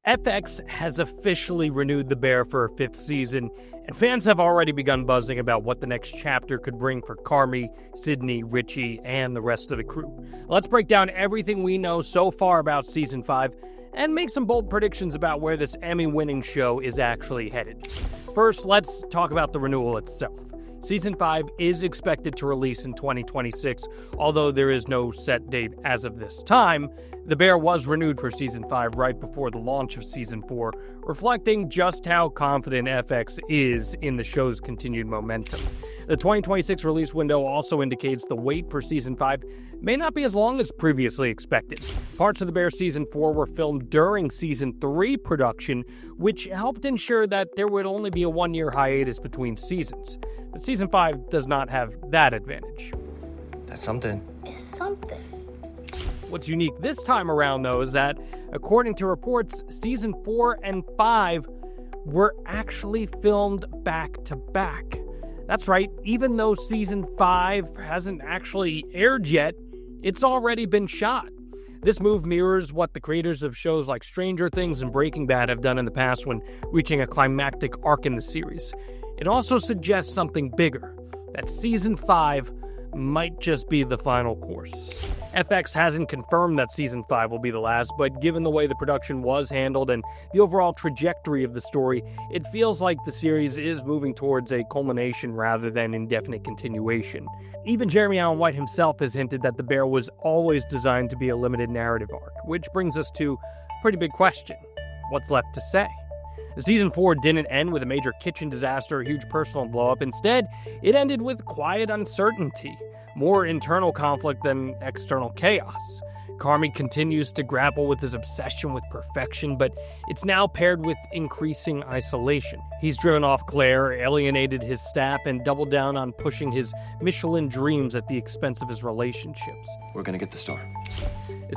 FX has officially renewed The Bear for a 5th season, and fans have already begun buzzing about what the next chapter could bring for Carmy, Sydney, Richie, and the rest of the crew. Let's break down everything we know so far about Season 5 and make some bold predictions about where this Emmy-winning show is actually headed. First, let's talk about the renewal itself. Season 5 is expected to release in 2026, although there is no set date as of this time. The Bear was renewed for Season 5 right before the launch of Season 4, reflecting just how confident FX is in the show's continued momentum. The 2026 release window also indicates the wait for Season 5 may not be as long as previously expected. Parts of The Bear Season 4 were filmed during Season 3 production, which helped ensure that there would only be a 1-year hiatus between seasons. But Season 5 does not have that advantage. That's something. It's something. What's unique this time around, though, is that, according to reports, Season 4 and 5 were actually filmed back-to-back. That's right, even though Season 5 hasn't actually aired yet, it's already been shot. This move mirrors what the creators of shows like Stranger Things and Breaking Bad have done in the past when reaching a climactic arc in the series. It also suggests something bigger, that Season 5 might just be the final course. FX hasn't confirmed that Season 5 will be the last, but given the way the production was handled and the overall trajectory of the story, it feels like the series is moving towards a culmination rather than indefinite continuation. Even Jeremy Allen White himself has hinted that The Bear was always designed to be a limited narrative arc, which brings us to a pretty big question. What's left to say? Season 4 didn't end with a major kitchen disaster or huge personal blowup. Instead, it ended with quiet uncertainty, more internal conflict than external chaos. Carmy continues to grapple with his obsession with perfection, but it's now paired with increasing isolation. He's driven off Clare, alienated his staff, and doubled down on pushing his Michelin dreams at the expense of his relationships. We're gonna get the star.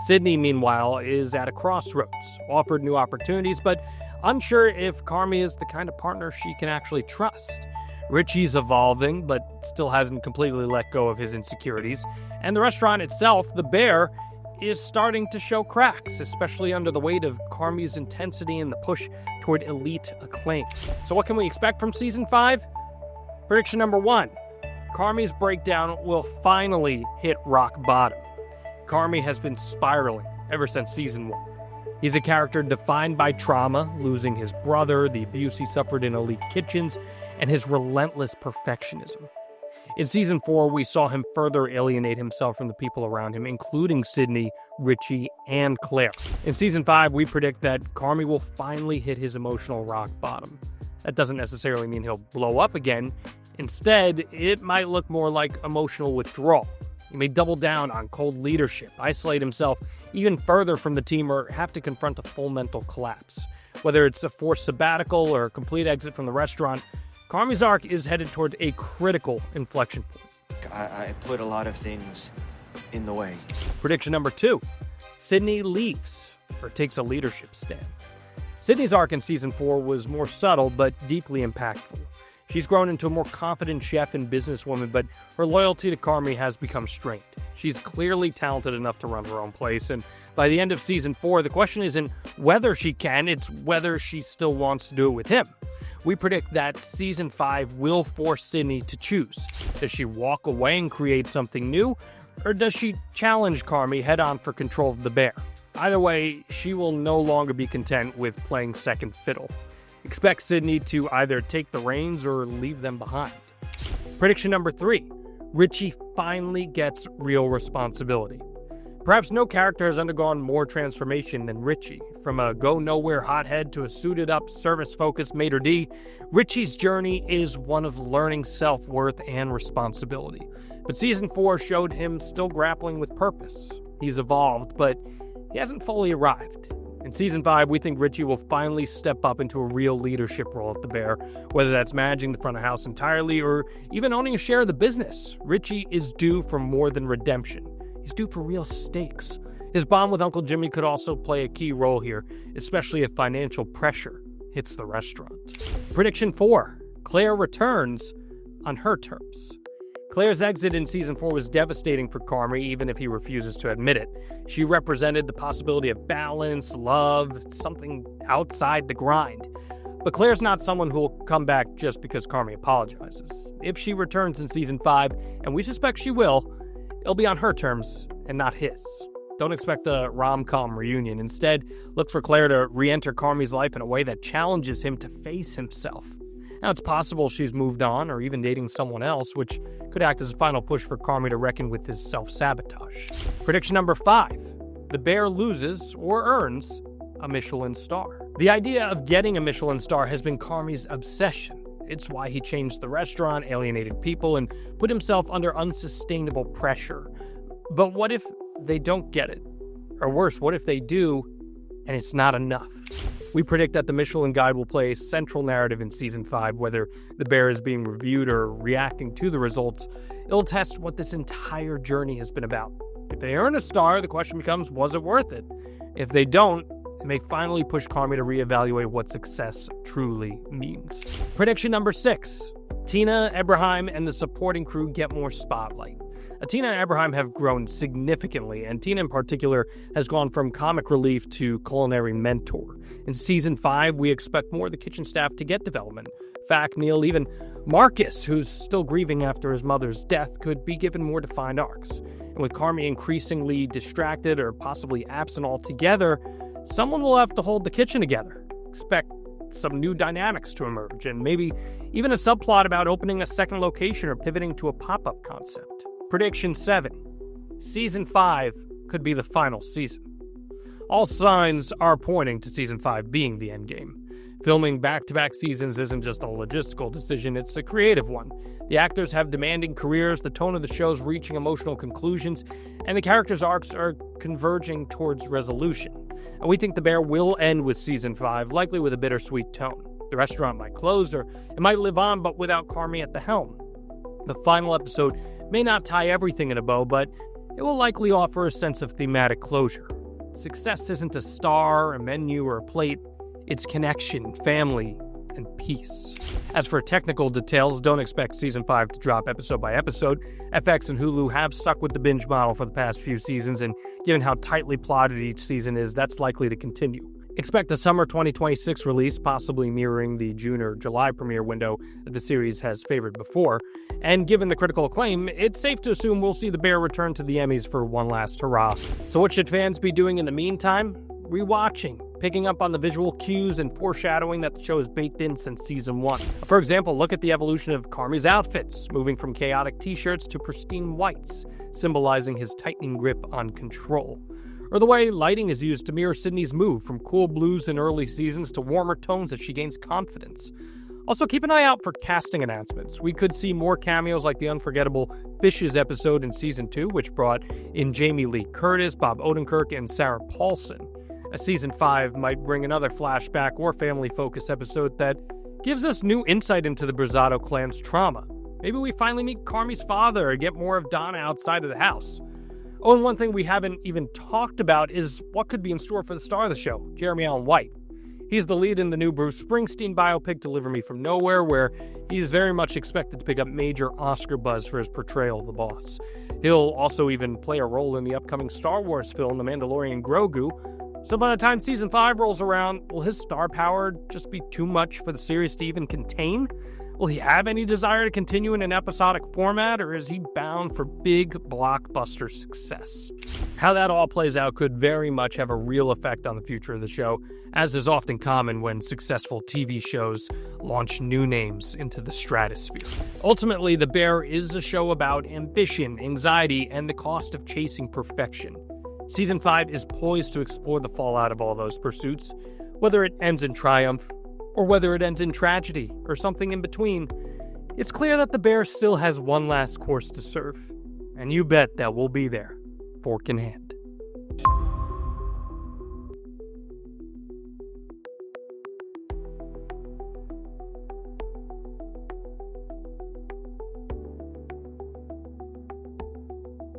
Sydney, meanwhile, is at a crossroads, offered new opportunities, but unsure if Carmy is the kind of partner she can actually trust. Richie's evolving, but still hasn't completely let go of his insecurities. And the restaurant itself, The Bear, is starting to show cracks, especially under the weight of Carmy's intensity and the push toward elite acclaim. So what can we expect from Season 5? Prediction number 1. Carmy's breakdown will finally hit rock bottom. Carmy has been spiraling ever since Season 1. He's a character defined by trauma, losing his brother, the abuse he suffered in elite kitchens, and his relentless perfectionism. In Season 4, we saw him further alienate himself from the people around him, including Sydney, Richie, and Clare. In Season 5, we predict that Carmy will finally hit his emotional rock bottom. That doesn't necessarily mean he'll blow up again. Instead, it might look more like emotional withdrawal. He may double down on cold leadership, isolate himself even further from the team, or have to confront a full mental collapse. Whether it's a forced sabbatical or a complete exit from the restaurant, Carmy's arc is headed toward a critical inflection point. I put a lot of things in the way. Prediction number 2. Sydney leaves, or takes a leadership stand. Sydney's arc in Season 4 was more subtle, but deeply impactful. She's grown into a more confident chef and businesswoman, but her loyalty to Carmy has become strained. She's clearly talented enough to run her own place, and by the end of Season 4, the question isn't whether she can, it's whether she still wants to do it with him. We predict that Season 5 will force Sydney to choose. Does she walk away and create something new, or does she challenge Carmy head-on for control of the Bear? Either way, she will no longer be content with playing second fiddle. Expect Sydney to either take the reins or leave them behind. Prediction number 3. Richie finally gets real responsibility. Perhaps no character has undergone more transformation than Richie. From a go-nowhere hothead to a suited-up, service-focused maitre d', Richie's journey is one of learning self-worth and responsibility. But Season 4 showed him still grappling with purpose. He's evolved, but he hasn't fully arrived. In Season 5, we think Richie will finally step up into a real leadership role at The Bear, whether that's managing the front of house entirely or even owning a share of the business. Richie is due for more than redemption. He's due for real stakes. His bond with Uncle Jimmy could also play a key role here, especially if financial pressure hits the restaurant. Prediction 4. Clare returns on her terms. Clare's exit in Season 4 was devastating for Carmy, even if he refuses to admit it. She represented the possibility of balance, love, something outside the grind. But Clare's not someone who will come back just because Carmy apologizes. If she returns in Season 5, and we suspect she will, it'll be on her terms and not his. Don't expect a rom-com reunion. Instead, look for Clare to re-enter Carmy's life in a way that challenges him to face himself. Now, it's possible she's moved on or even dating someone else, which could act as a final push for Carmy to reckon with his self-sabotage. Prediction number 5. The bear loses or earns a Michelin star. The idea of getting a Michelin star has been Carmy's obsession. It's why he changed the restaurant, alienated people, and put himself under unsustainable pressure. But what if they don't get it? Or worse, what if they do, and it's not enough? We predict that the Michelin Guide will play a central narrative in Season 5, whether the bear is being reviewed or reacting to the results. It'll test what this entire journey has been about. If they earn a star, the question becomes, was it worth it? If they don't, it may finally push Carmy to reevaluate what success truly means. Prediction number 6. Tina, Ebraheim, and the supporting crew get more spotlight. Tina and Ebraheim have grown significantly, and Tina in particular has gone from comic relief to culinary mentor. In Season 5, we expect more of the kitchen staff to get development. Fact, Neil, even Marcus, who's still grieving after his mother's death, could be given more defined arcs. And with Carmy increasingly distracted or possibly absent altogether, someone will have to hold the kitchen together. Expect some new dynamics to emerge, and maybe even a subplot about opening a second location or pivoting to a pop-up concept. Prediction 7. Season 5 could be the final season. All signs are pointing to Season 5 being the endgame. Filming back-to-back seasons isn't just a logistical decision, it's a creative one. The actors have demanding careers, the tone of the show's reaching emotional conclusions, and the characters' arcs are converging towards resolution. And we think The Bear will end with Season 5, likely with a bittersweet tone. The restaurant might close, or it might live on, but without Carmy at the helm. The final episode may not tie everything in a bow, but it will likely offer a sense of thematic closure. Success isn't a star, a menu, or a plate. It's connection, family, and peace. As for technical details, don't expect Season 5 to drop episode by episode. FX and Hulu have stuck with the binge model for the past few seasons, and given how tightly plotted each season is, that's likely to continue. Expect a summer 2026 release, possibly mirroring the June or July premiere window that the series has favored before. And given the critical acclaim, it's safe to assume we'll see The Bear return to the Emmys for one last hurrah. So what should fans be doing in the meantime? Rewatching, picking up on the visual cues and foreshadowing that the show has baked in since Season 1. For example, look at the evolution of Carmy's outfits, moving from chaotic t-shirts to pristine whites, symbolizing his tightening grip on control. Or the way lighting is used to mirror Sydney's move from cool blues in early seasons to warmer tones as she gains confidence. Also, keep an eye out for casting announcements. We could see more cameos like the unforgettable Fishes episode in Season 2, which brought in Jamie Lee Curtis, Bob Odenkirk, and Sarah Paulson. A Season 5 might bring another flashback or family-focused episode that gives us new insight into the Brazato clan's trauma. Maybe we finally meet Carmy's father or get more of Donna outside of the house. Oh, and one thing we haven't even talked about is what could be in store for the star of the show, Jeremy Allen White. He's the lead in the new Bruce Springsteen biopic, Deliver Me From Nowhere, where he's very much expected to pick up major Oscar buzz for his portrayal of the boss. He'll also even play a role in the upcoming Star Wars film, The Mandalorian Grogu. So by the time Season 5 rolls around, will his star power just be too much for the series to even contain? Will he have any desire to continue in an episodic format, or is he bound for big blockbuster success? How that all plays out could very much have a real effect on the future of the show, as is often common when successful TV shows launch new names into the stratosphere. Ultimately, The Bear is a show about ambition, anxiety, and the cost of chasing perfection. Season 5 is poised to explore the fallout of all those pursuits, whether it ends in triumph, or whether it ends in tragedy, or something in between. It's clear that The Bear still has one last course to serve, and you bet that we'll be there, fork in hand.